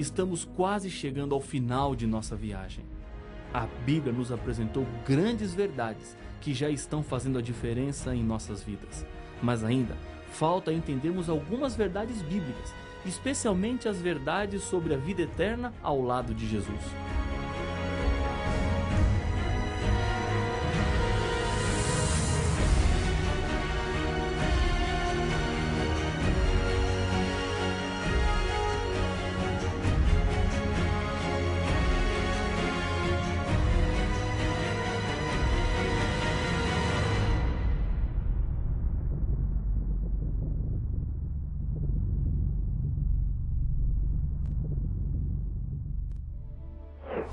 estamos quase chegando ao final de nossa viagem. A Bíblia nos apresentou grandes verdades que já estão fazendo a diferença em nossas vidas. Mas ainda falta entendermos algumas verdades bíblicas, especialmente as verdades sobre a vida eterna ao lado de Jesus.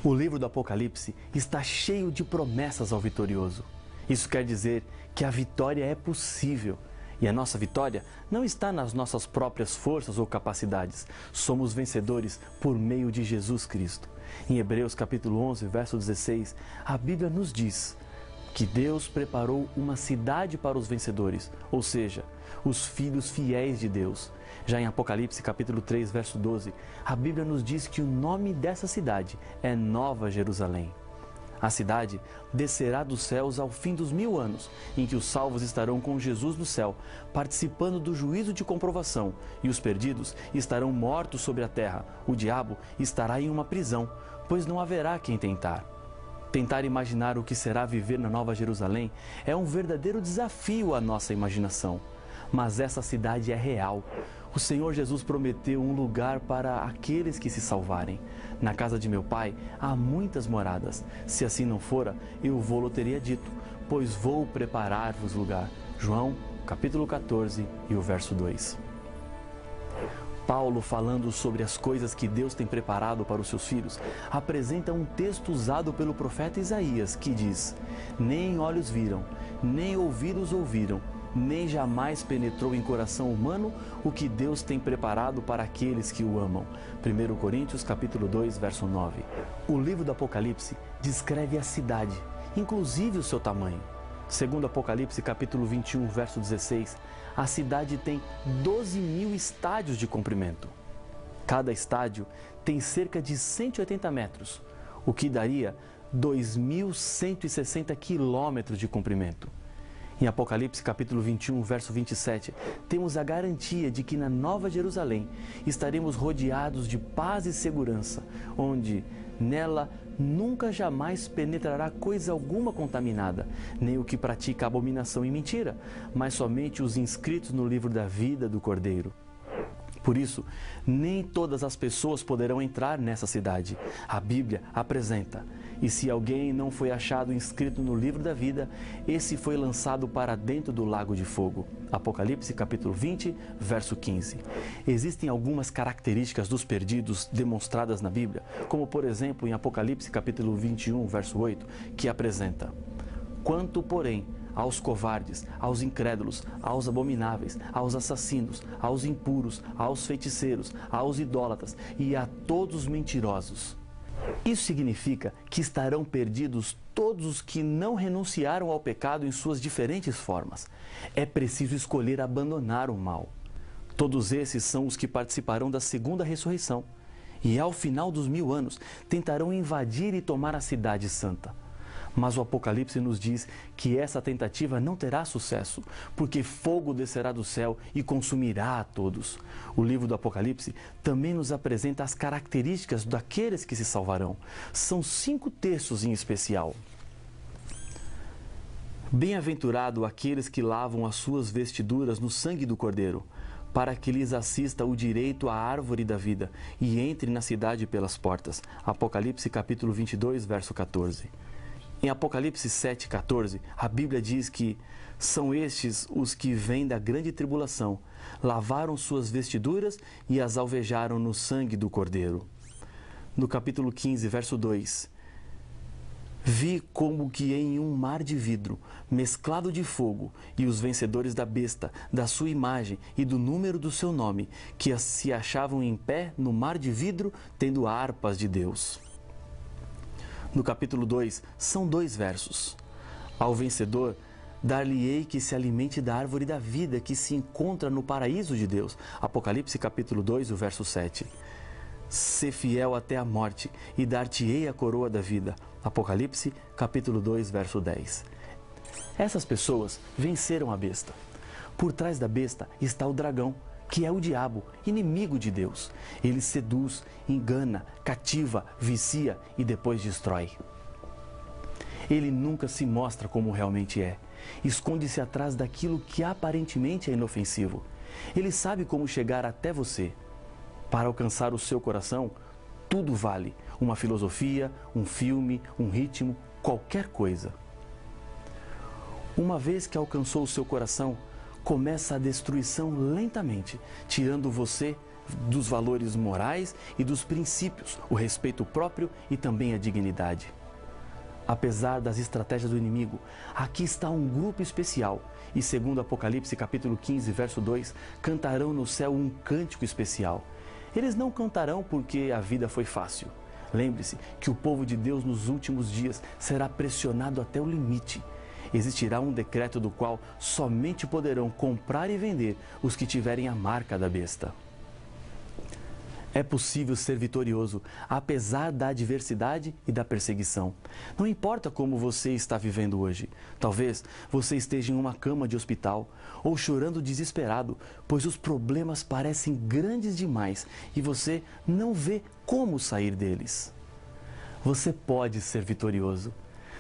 O livro do Apocalipse está cheio de promessas ao vitorioso. Isso quer dizer que a vitória é possível. E a nossa vitória não está nas nossas próprias forças ou capacidades. Somos vencedores por meio de Jesus Cristo. Em Hebreus capítulo 11, verso 16, a Bíblia nos diz que Deus preparou uma cidade para os vencedores, ou seja, os filhos fiéis de Deus. Já em Apocalipse capítulo 3, verso 12, a Bíblia nos diz que o nome dessa cidade é Nova Jerusalém. A cidade descerá dos céus ao fim dos 1000 anos, em que os salvos estarão com Jesus no céu, participando do juízo de comprovação, e os perdidos estarão mortos sobre a terra. O diabo estará em uma prisão, pois não haverá quem tentar. Tentar imaginar o que será viver na Nova Jerusalém é um verdadeiro desafio à nossa imaginação. Mas essa cidade é real. O Senhor Jesus prometeu um lugar para aqueles que se salvarem. Na casa de meu Pai há muitas moradas. Se assim não fora, eu vou-lo teria dito, pois vou preparar-vos lugar. João, capítulo 14 e o verso 2. Paulo, falando sobre as coisas que Deus tem preparado para os seus filhos, apresenta um texto usado pelo profeta Isaías, que diz: nem olhos viram, nem ouvidos ouviram, nem jamais penetrou em coração humano o que Deus tem preparado para aqueles que o amam. 1 Coríntios capítulo 2, verso 9. O livro do Apocalipse descreve a cidade, inclusive o seu tamanho. Segundo Apocalipse capítulo 21, verso 16, a cidade tem 12.000 estádios de comprimento. Cada estádio tem cerca de 180 metros, o que daria 2.160 quilômetros de comprimento. Em Apocalipse capítulo 21, verso 27, temos a garantia de que na Nova Jerusalém estaremos rodeados de paz e segurança, onde nela nunca jamais penetrará coisa alguma contaminada, nem o que pratica abominação e mentira, mas somente os inscritos no livro da vida do Cordeiro. Por isso, nem todas as pessoas poderão entrar nessa cidade. A Bíblia apresenta: e se alguém não foi achado inscrito no livro da vida, esse foi lançado para dentro do lago de fogo. Apocalipse capítulo 20, verso 15. Existem algumas características dos perdidos demonstradas na Bíblia, como por exemplo em Apocalipse capítulo 21, verso 8, que apresenta: quanto, porém, aos covardes, aos incrédulos, aos abomináveis, aos assassinos, aos impuros, aos feiticeiros, aos idólatras e a todos os mentirosos. Isso significa que estarão perdidos todos os que não renunciaram ao pecado em suas diferentes formas. É preciso escolher abandonar o mal. Todos esses são os que participarão da segunda ressurreição e, ao final dos 1000 anos, tentarão invadir e tomar a cidade santa. Mas o Apocalipse nos diz que essa tentativa não terá sucesso, porque fogo descerá do céu e consumirá a todos. O livro do Apocalipse também nos apresenta as características daqueles que se salvarão. São 5 textos em especial. Bem-aventurado aqueles que lavam as suas vestiduras no sangue do Cordeiro, para que lhes assista o direito à árvore da vida e entre na cidade pelas portas. Apocalipse capítulo 22, verso 14. Em Apocalipse 7,14, a Bíblia diz que são estes os que vêm da grande tribulação, lavaram suas vestiduras e as alvejaram no sangue do Cordeiro. No capítulo 15, verso 2, vi como que em um mar de vidro, mesclado de fogo, e os vencedores da besta, da sua imagem e do número do seu nome, que se achavam em pé no mar de vidro, tendo harpas de Deus. No capítulo 2, são 2 versos. Ao vencedor, dar-lhe-ei que se alimente da árvore da vida que se encontra no paraíso de Deus. Apocalipse capítulo 2, o verso 7. Sê fiel até a morte e dar-te-ei a coroa da vida. Apocalipse, capítulo 2, verso 10. Essas pessoas venceram a besta. Por trás da besta está o dragão, que é o diabo, inimigo de Deus. Ele seduz, engana, cativa, vicia e depois destrói. Ele nunca se mostra como realmente é. Esconde-se atrás daquilo que aparentemente é inofensivo. Ele sabe como chegar até você. Para alcançar o seu coração, tudo vale. Uma filosofia, um filme, um ritmo, qualquer coisa. Uma vez que alcançou o seu coração, começa a destruição lentamente, tirando você dos valores morais e dos princípios, o respeito próprio e também a dignidade. Apesar das estratégias do inimigo, aqui está um grupo especial e, segundo Apocalipse capítulo 15, verso 2, cantarão no céu um cântico especial. Eles não cantarão porque a vida foi fácil. Lembre-se que o povo de Deus nos últimos dias será pressionado até o limite. Existirá um decreto do qual somente poderão comprar e vender os que tiverem a marca da besta. É possível ser vitorioso, apesar da adversidade e da perseguição. Não importa como você está vivendo hoje. Talvez você esteja em uma cama de hospital ou chorando desesperado, pois os problemas parecem grandes demais e você não vê como sair deles. Você pode ser vitorioso.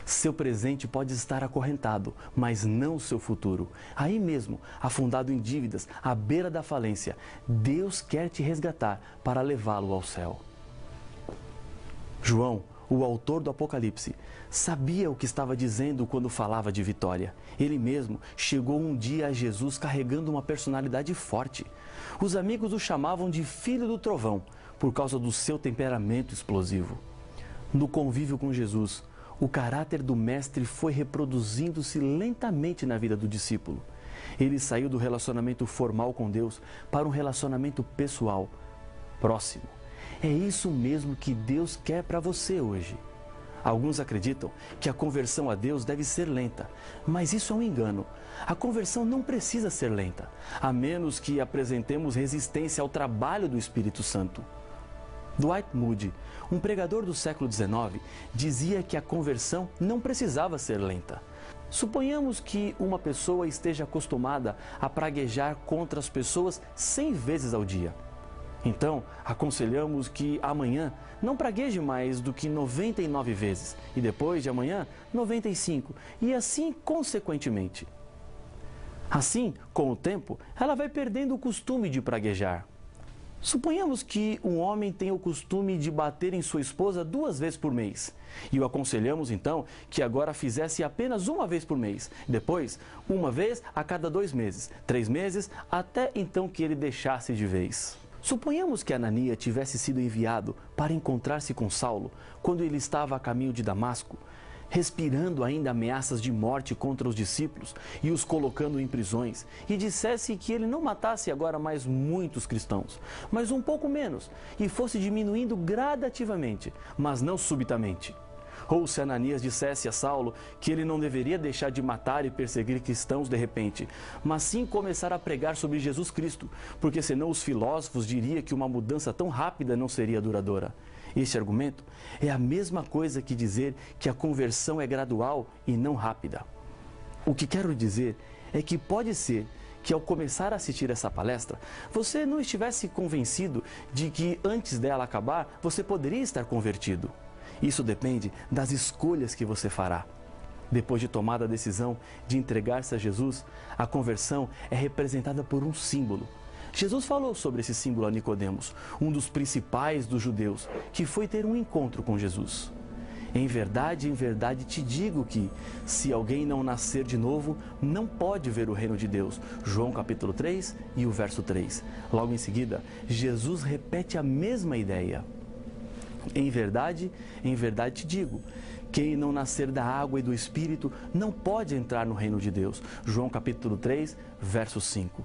Seu presente pode estar acorrentado, mas não o seu futuro. Aí mesmo, afundado em dívidas, à beira da falência, Deus quer te resgatar para levá-lo ao céu. João, o autor do Apocalipse, sabia o que estava dizendo quando falava de vitória. Ele mesmo chegou um dia a Jesus carregando uma personalidade forte. Os amigos o chamavam de Filho do Trovão, por causa do seu temperamento explosivo. No convívio com Jesus, o caráter do mestre foi reproduzindo-se lentamente na vida do discípulo. Ele saiu do relacionamento formal com Deus para um relacionamento pessoal, próximo. É isso mesmo que Deus quer para você hoje. Alguns acreditam que a conversão a Deus deve ser lenta, mas isso é um engano. A conversão não precisa ser lenta, a menos que apresentemos resistência ao trabalho do Espírito Santo. Dwight Moody, um pregador do século XIX, dizia que a conversão não precisava ser lenta. Suponhamos que uma pessoa esteja acostumada a praguejar contra as pessoas 100 vezes ao dia. Então, aconselhamos que amanhã não pragueje mais do que 99 vezes e depois de amanhã 95 e assim consequentemente. Assim, com o tempo, ela vai perdendo o costume de praguejar. Suponhamos que um homem tem o costume de bater em sua esposa 2 vezes por mês. E o aconselhamos então que agora fizesse apenas 1 vez por mês. Depois, 1 vez a cada 2 meses, 3 meses, até então que ele deixasse de vez. Suponhamos que Ananias tivesse sido enviado para encontrar-se com Saulo quando ele estava a caminho de Damasco, respirando ainda ameaças de morte contra os discípulos e os colocando em prisões, e dissesse que ele não matasse agora mais muitos cristãos, mas um pouco menos, e fosse diminuindo gradativamente, mas não subitamente. Ou se Ananias dissesse a Saulo que ele não deveria deixar de matar e perseguir cristãos de repente, mas sim começar a pregar sobre Jesus Cristo, porque senão os filósofos diriam que uma mudança tão rápida não seria duradoura. Este argumento é a mesma coisa que dizer que a conversão é gradual e não rápida. O que quero dizer é que pode ser que ao começar a assistir essa palestra, você não estivesse convencido de que antes dela acabar, você poderia estar convertido. Isso depende das escolhas que você fará. Depois de tomada a decisão de entregar-se a Jesus, a conversão é representada por um símbolo. Jesus falou sobre esse símbolo a Nicodemos, um dos principais dos judeus, que foi ter um encontro com Jesus. Em verdade te digo que, se alguém não nascer de novo, não pode ver o reino de Deus. João capítulo 3 e o verso 3. Logo em seguida, Jesus repete a mesma ideia. Em verdade te digo, quem não nascer da água e do Espírito não pode entrar no reino de Deus. João capítulo 3, verso 5.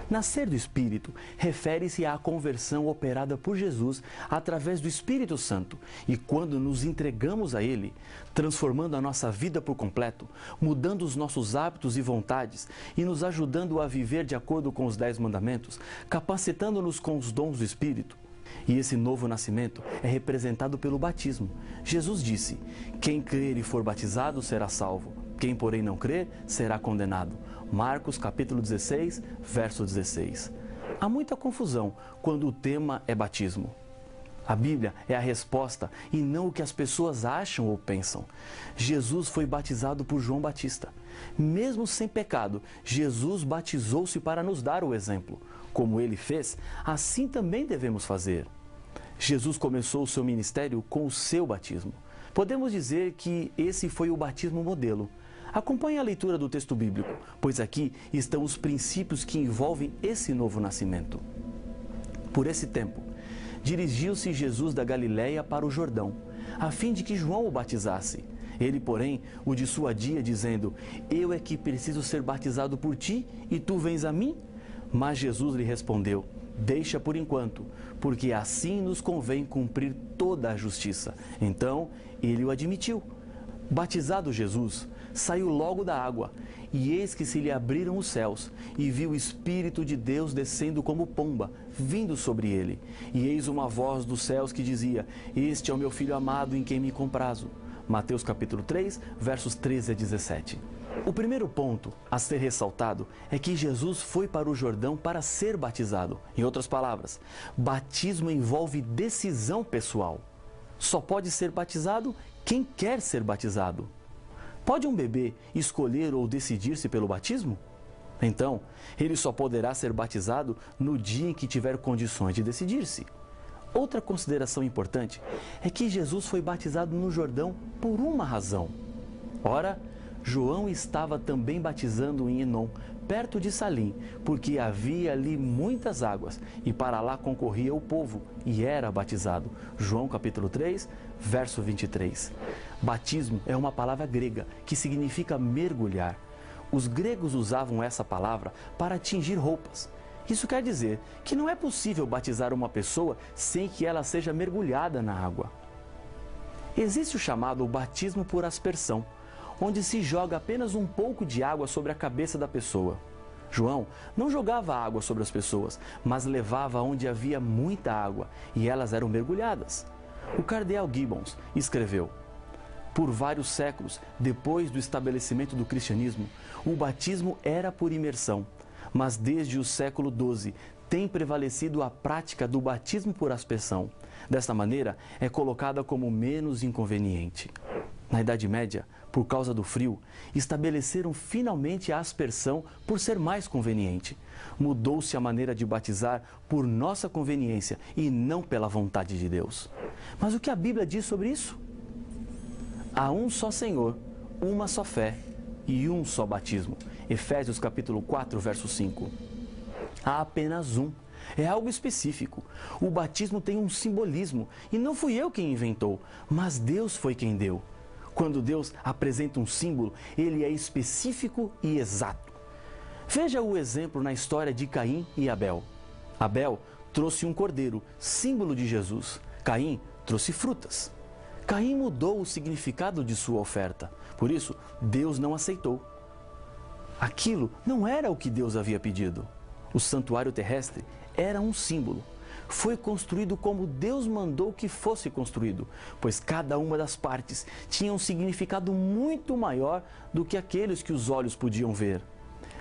Nascer do Espírito refere-se à conversão operada por Jesus através do Espírito Santo. E quando nos entregamos a Ele, transformando a nossa vida por completo, mudando os nossos hábitos e vontades e nos ajudando a viver de acordo com os 10 mandamentos, capacitando-nos com os dons do Espírito, E esse novo nascimento é representado pelo batismo. Jesus disse: quem crer e for batizado será salvo. Quem, porém, não crer, será condenado. Marcos capítulo 16, verso 16. Há muita confusão quando o tema é batismo. A Bíblia é a resposta e não o que as pessoas acham ou pensam. Jesus foi batizado por João Batista. Mesmo sem pecado, Jesus batizou-se para nos dar o exemplo. Como ele fez, assim também devemos fazer. Jesus começou o seu ministério com o seu batismo. Podemos dizer que esse foi o batismo modelo. Acompanhe a leitura do texto bíblico, pois aqui estão os princípios que envolvem esse novo nascimento. Por esse tempo, dirigiu-se Jesus da Galiléia para o Jordão, a fim de que João o batizasse. Ele, porém, o dissuadia, dizendo: eu é que preciso ser batizado por ti, e tu vens a mim? Mas Jesus lhe respondeu: deixa por enquanto, porque assim nos convém cumprir toda a justiça. Então, ele o admitiu. Batizado Jesus, saiu logo da água, e eis que se lhe abriram os céus, e viu o Espírito de Deus descendo como pomba, vindo sobre ele. E eis uma voz dos céus que dizia: este é o meu Filho amado, em quem me comprazo. Mateus capítulo 3, versos 13 a 17. O primeiro ponto a ser ressaltado é que Jesus foi para o Jordão para ser batizado. Em outras palavras, batismo envolve decisão pessoal. Só pode ser batizado quem quer ser batizado. Pode um bebê escolher ou decidir-se pelo batismo? Então, ele só poderá ser batizado no dia em que tiver condições de decidir-se. Outra consideração importante é que Jesus foi batizado no Jordão por uma razão. Ora, João estava também batizando em Enom, perto de Salim, porque havia ali muitas águas, e para lá concorria o povo, e era batizado. João capítulo 3, verso 23. Batismo é uma palavra grega que significa mergulhar. Os gregos usavam essa palavra para tingir roupas. Isso quer dizer que não é possível batizar uma pessoa sem que ela seja mergulhada na água. Existe o chamado batismo por aspersão, onde se joga apenas um pouco de água sobre a cabeça da pessoa. João não jogava água sobre as pessoas, mas levava onde havia muita água e elas eram mergulhadas. O cardeal Gibbons escreveu: por vários séculos, depois do estabelecimento do cristianismo, o batismo era por imersão, mas desde o século XII tem prevalecido a prática do batismo por aspersão. Desta maneira, é colocada como menos inconveniente. Na Idade Média, por causa do frio, estabeleceram finalmente a aspersão por ser mais conveniente. Mudou-se a maneira de batizar por nossa conveniência e não pela vontade de Deus. Mas o que a Bíblia diz sobre isso? Há um só Senhor, uma só fé e um só batismo. Efésios capítulo 4, verso 5. Há apenas um. É algo específico. O batismo tem um simbolismo e não fui eu quem inventou, mas Deus foi quem deu. Quando Deus apresenta um símbolo, ele é específico e exato. Veja o exemplo na história de Caim e Abel. Abel trouxe um cordeiro, símbolo de Jesus. Caim trouxe frutas. Caim mudou o significado de sua oferta. Por isso, Deus não aceitou. Aquilo não era o que Deus havia pedido. O santuário terrestre era um símbolo. Foi construído como Deus mandou que fosse construído, pois cada uma das partes tinha um significado muito maior do que aqueles que os olhos podiam ver.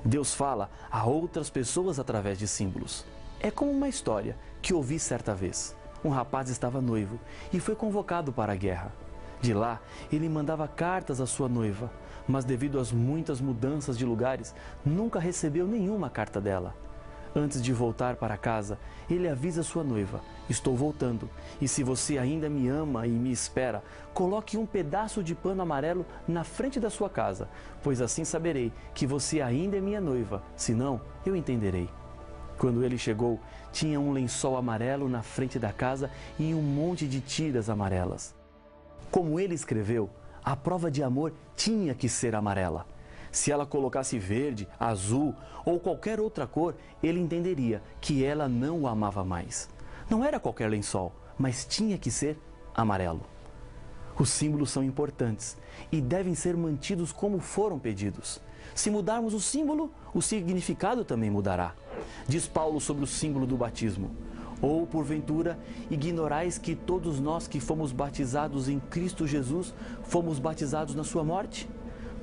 Deus fala a outras pessoas através de símbolos. É como uma história que ouvi certa vez. Um rapaz estava noivo e foi convocado para a guerra. De lá, ele mandava cartas à sua noiva, mas devido às muitas mudanças de lugares, nunca recebeu nenhuma carta dela. Antes de voltar para casa, ele avisa sua noiva: estou voltando, e se você ainda me ama e me espera, coloque um pedaço de pano amarelo na frente da sua casa, pois assim saberei que você ainda é minha noiva, senão eu entenderei. Quando ele chegou, tinha um lençol amarelo na frente da casa e um monte de tiras amarelas. Como ele escreveu, a prova de amor tinha que ser amarela. Se ela colocasse verde, azul ou qualquer outra cor, ele entenderia que ela não o amava mais. Não era qualquer lençol, mas tinha que ser amarelo. Os símbolos são importantes e devem ser mantidos como foram pedidos. Se mudarmos o símbolo, o significado também mudará. Diz Paulo sobre o símbolo do batismo: Ou, porventura, ignorais que todos nós que fomos batizados em Cristo Jesus, fomos batizados na sua morte?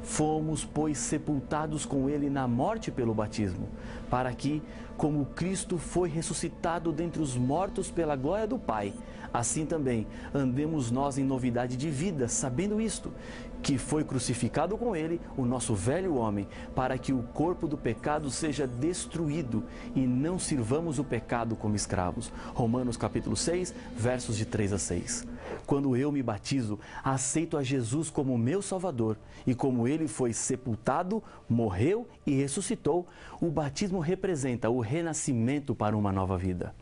Fomos, pois, sepultados com ele na morte pelo batismo, para que, como Cristo foi ressuscitado dentre os mortos pela glória do Pai, assim também andemos nós em novidade de vida, sabendo isto, que foi crucificado com ele o nosso velho homem, para que o corpo do pecado seja destruído e não sirvamos o pecado como escravos. Romanos capítulo 6, versos de 3 a 6. Quando eu me batizo, aceito a Jesus como meu Salvador, e como ele foi sepultado, morreu e ressuscitou, o batismo representa o renascimento para uma nova vida.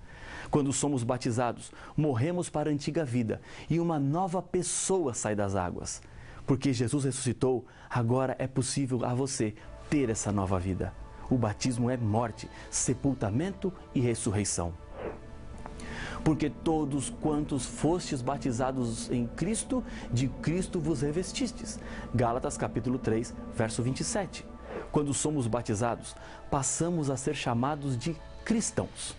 Quando somos batizados, morremos para a antiga vida e uma nova pessoa sai das águas. Porque Jesus ressuscitou, agora é possível a você ter essa nova vida. O batismo é morte, sepultamento e ressurreição. Porque todos quantos fostes batizados em Cristo, de Cristo vos revestistes. Gálatas capítulo 3, verso 27. Quando somos batizados, passamos a ser chamados de cristãos.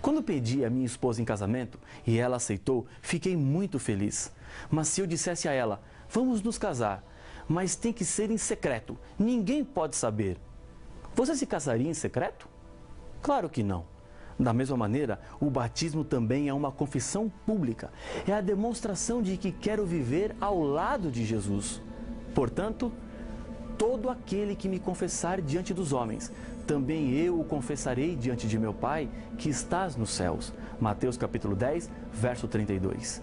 Quando pedi a minha esposa em casamento e ela aceitou, fiquei muito feliz. Mas se eu dissesse a ela, vamos nos casar, mas tem que ser em secreto, ninguém pode saber, você se casaria em secreto? Claro que não. Da mesma maneira, o batismo também é uma confissão pública. É a demonstração de que quero viver ao lado de Jesus. Portanto, todo aquele que me confessar diante dos homens, também eu o confessarei diante de meu Pai, que estás nos céus. Mateus capítulo 10, verso 32.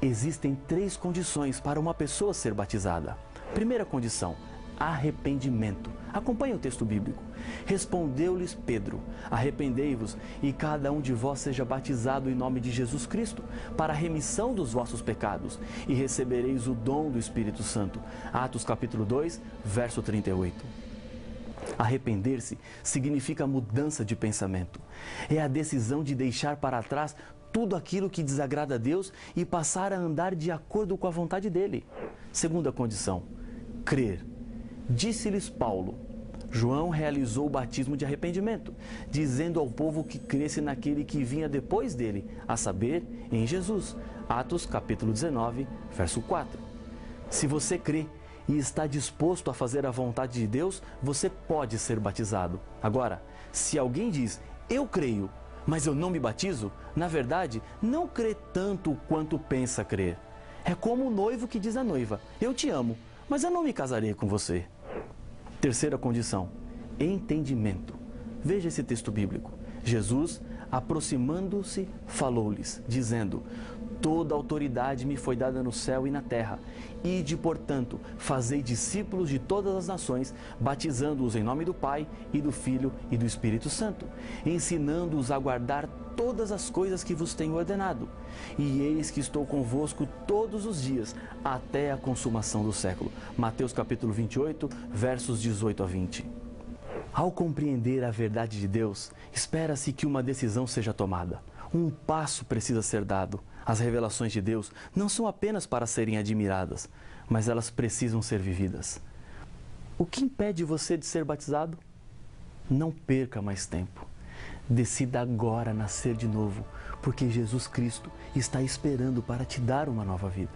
Existem 3 condições para uma pessoa ser batizada. Primeira condição, arrependimento. Acompanhe o texto bíblico. Respondeu-lhes Pedro, arrependei-vos e cada um de vós seja batizado em nome de Jesus Cristo, para a remissão dos vossos pecados, e recebereis o dom do Espírito Santo. Atos capítulo 2, verso 38. Arrepender-se significa mudança de pensamento. É a decisão de deixar para trás tudo aquilo que desagrada a Deus e passar a andar de acordo com a vontade dele. Segunda condição, crer. Disse-lhes Paulo, João realizou o batismo de arrependimento, dizendo ao povo que cresce naquele que vinha depois dele, a saber, em Jesus. Atos capítulo 19, verso 4. Se você crê e está disposto a fazer a vontade de Deus, você pode ser batizado. Agora, se alguém diz, eu creio, mas eu não me batizo, na verdade, não crê tanto quanto pensa crer. É como o noivo que diz à noiva, eu te amo, mas eu não me casarei com você. Terceira condição, entendimento. Veja esse texto bíblico. Jesus, aproximando-se, falou-lhes, dizendo, toda autoridade me foi dada no céu e na terra. Ide, portanto, fazei discípulos de todas as nações, batizando-os em nome do Pai, e do Filho e do Espírito Santo, ensinando-os a guardar todas as coisas que vos tenho ordenado. E eis que estou convosco todos os dias, até a consumação do século. Mateus capítulo 28, versos 18 a 20. Ao compreender a verdade de Deus, espera-se que uma decisão seja tomada. Um passo precisa ser dado. As revelações de Deus não são apenas para serem admiradas, mas elas precisam ser vividas. O que impede você de ser batizado? Não perca mais tempo. Decida agora nascer de novo, porque Jesus Cristo está esperando para te dar uma nova vida.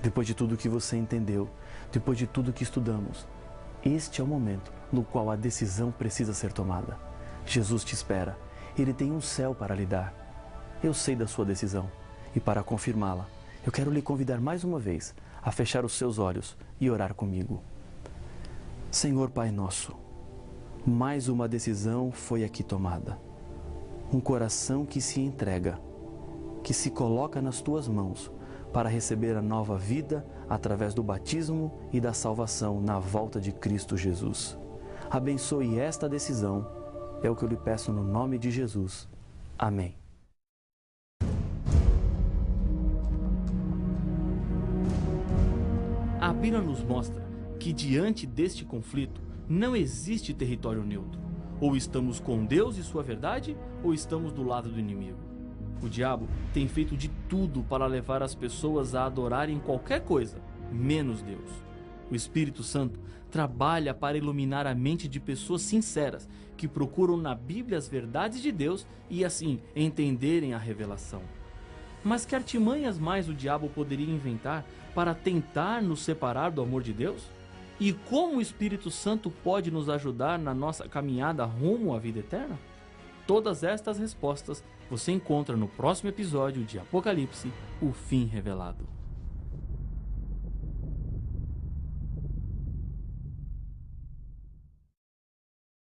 Depois de tudo que você entendeu, depois de tudo que estudamos, este é o momento no qual a decisão precisa ser tomada. Jesus te espera. Ele tem um céu para lhe dar. Eu sei da sua decisão. E para confirmá-la, eu quero lhe convidar mais uma vez a fechar os seus olhos e orar comigo. Senhor Pai nosso, mais uma decisão foi aqui tomada. Um coração que se entrega, que se coloca nas tuas mãos para receber a nova vida através do batismo e da salvação na volta de Cristo Jesus. Abençoe esta decisão, é o que eu lhe peço no nome de Jesus. Amém. A Bíblia nos mostra que diante deste conflito não existe território neutro. Ou estamos com Deus e sua verdade, ou estamos do lado do inimigo. O diabo tem feito de tudo para levar as pessoas a adorarem qualquer coisa, menos Deus. O Espírito Santo trabalha para iluminar a mente de pessoas sinceras que procuram na Bíblia as verdades de Deus e assim entenderem a revelação. Mas que artimanhas mais o diabo poderia inventar para tentar nos separar do amor de Deus? E como o Espírito Santo pode nos ajudar na nossa caminhada rumo à vida eterna? Todas estas respostas você encontra no próximo episódio de Apocalipse, o Fim Revelado.